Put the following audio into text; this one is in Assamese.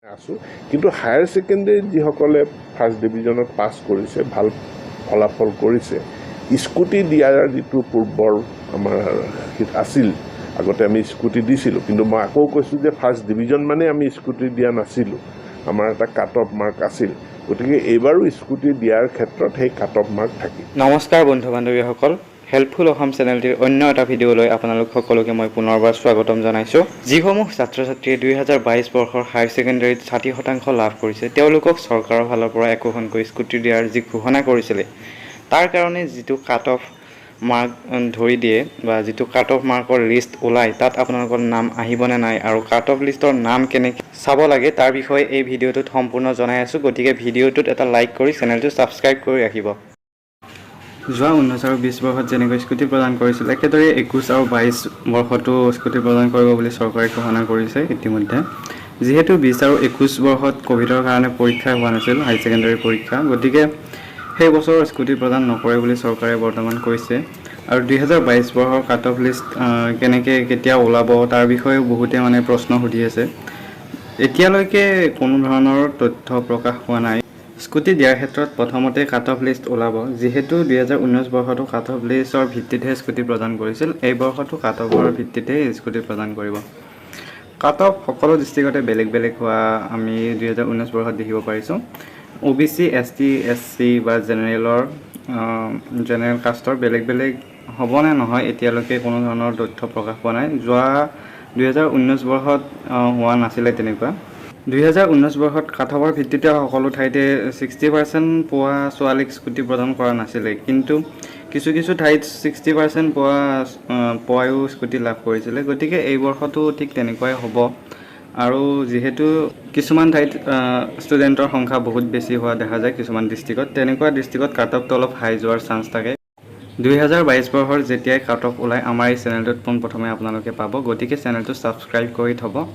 আছোঁ কিন্তু হায়াৰ ছেকেণ্ডেৰীত যিসকলে ফাৰ্ষ্ট ডিভিজনত পাছ কৰিছে ভাল ফলাফল কৰিছে স্কুটি দিয়াৰ যিটো পূৰ্বৰ আমাৰ আছিল আগতে আমি স্কুটি দিছিলোঁ কিন্তু মই আকৌ কৈছোঁ যে ফাৰ্ষ্ট ডিভিজন মানে আমি স্কুটি দিয়া নাছিলোঁ আমাৰ এটা কাট অফ মাৰ্ক আছিল গতিকে এইবাৰো স্কুটি দিয়াৰ ক্ষেত্ৰত সেই কাট অফ মাৰ্ক থাকিল। নমস্কাৰ বন্ধু বান্ধৱীসকল, হেল্পফুল অসম চেনেলটিৰ অন্য এটা ভিডিঅ'লৈ আপোনালোক সকলোকে মই পুনৰবাৰ স্বাগতম জনাইছোঁ। যিসমূহ ছাত্ৰ ছাত্ৰীয়ে 2022 বৰ্ষৰ হায়াৰ ছেকেণ্ডেৰীত 60% লাভ কৰিছে তেওঁলোকক চৰকাৰৰ ফালৰ পৰা একোখনকৈ স্কুটি দিয়াৰ যি ঘোষণা কৰিছিলে তাৰ কাৰণে যিটো কাট অফ মাৰ্ক ধৰি দিয়ে বা যিটো কাট অফ মাৰ্কৰ লিষ্ট ওলায় তাত আপোনালোকৰ নাম আহিবনে নাই আৰু কাট অফ লিষ্টৰ নাম কেনেকৈ চাব লাগে তাৰ বিষয়ে এই ভিডিঅ'টোত সম্পূৰ্ণ জনাই আছোঁ। গতিকে ভিডিঅ'টোত এটা লাইক কৰি চেনেলটো ছাবস্ক্ৰাইব কৰি ৰাখিব। যোৱা 19 আৰু 20 বৰ্ষত যেনেকৈ স্কুটি প্ৰদান কৰিছিল একেদৰে 21 আৰু 22 বৰ্ষতো স্কুটি প্ৰদান কৰিব বুলি চৰকাৰে ঘোষণা কৰিছে ইতিমধ্যে। যিহেতু 20 আৰু 21 বৰ্ষত ক'ভিডৰ কাৰণে পৰীক্ষা হোৱা নাছিল হাই ছেকেণ্ডেৰী পৰীক্ষা, গতিকে সেই বছৰ স্কুটি প্ৰদান নকৰে বুলি চৰকাৰে বৰ্তমান কৈছে। আৰু 2022 বৰ্ষৰ কাট অফ লিষ্ট কেতিয়া ওলাব তাৰ বিষয়েও বহুতে প্ৰশ্ন সুধি আছে। এতিয়ালৈকে কোনো ধৰণৰ তথ্য প্ৰকাশ হোৱা নাই। স্কুটি দিয়াৰ ক্ষেত্ৰত প্ৰথমতে কাট অফ লিষ্ট ওলাব। যিহেতু 2019 বৰ্ষতো কাট অফ লিষ্টৰ ভিত্তিতহে স্কুটি প্ৰদান কৰিছিল, এই বৰ্ষতো কাট অফৰ ভিত্তিতহে স্কুটি প্ৰদান কৰিব। কাট অফ সকলো ডিষ্ট্ৰিক্টতে বেলেগ বেলেগ হোৱা আমি 2019 বৰ্ষত দেখিব পাৰিছোঁ। OBC, ST, SC বা জেনেৰেল কাষ্টৰ বেলেগ বেলেগ হ'বনে নহয় এতিয়ালৈকে কোনো ধৰণৰ তথ্য প্ৰকাশ পোৱা নাই। যোৱা 2019 বৰ্ষত হোৱা নাছিলে তেনেকুৱা। 2019 বৰ্ষত কাট অফৰ ভিত্তিতে সকলো ঠাইতে 60% পোৱা ছোৱালীক স্কুটি প্ৰদান কৰা নাছিলে, কিন্তু কিছু ঠাইত 60% পোৱায়ো স্কুটি লাভ কৰিছিলে। গতিকে এই বৰ্ষতো ঠিক তেনেকুৱাই হ'ব। আৰু যিহেতু কিছুমান ঠাইত ষ্টুডেণ্টৰ সংখ্যা বহুত বেছি হোৱা দেখা যায় কিছুমান ডিষ্ট্ৰিক্টত, তেনেকুৱা ডিষ্ট্ৰিক্টত কাট অফটো অলপ হাই যোৱাৰ চান্স থাকে। 2022 বৰ্ষৰ যেতিয়াই কাট অফ ওলায় আমাৰ এই চেনেলটোত পোনপ্ৰথমে আপোনালোকে পাব, গতিকে চেনেলটো ছাবস্ক্ৰাইব কৰি থ'ব।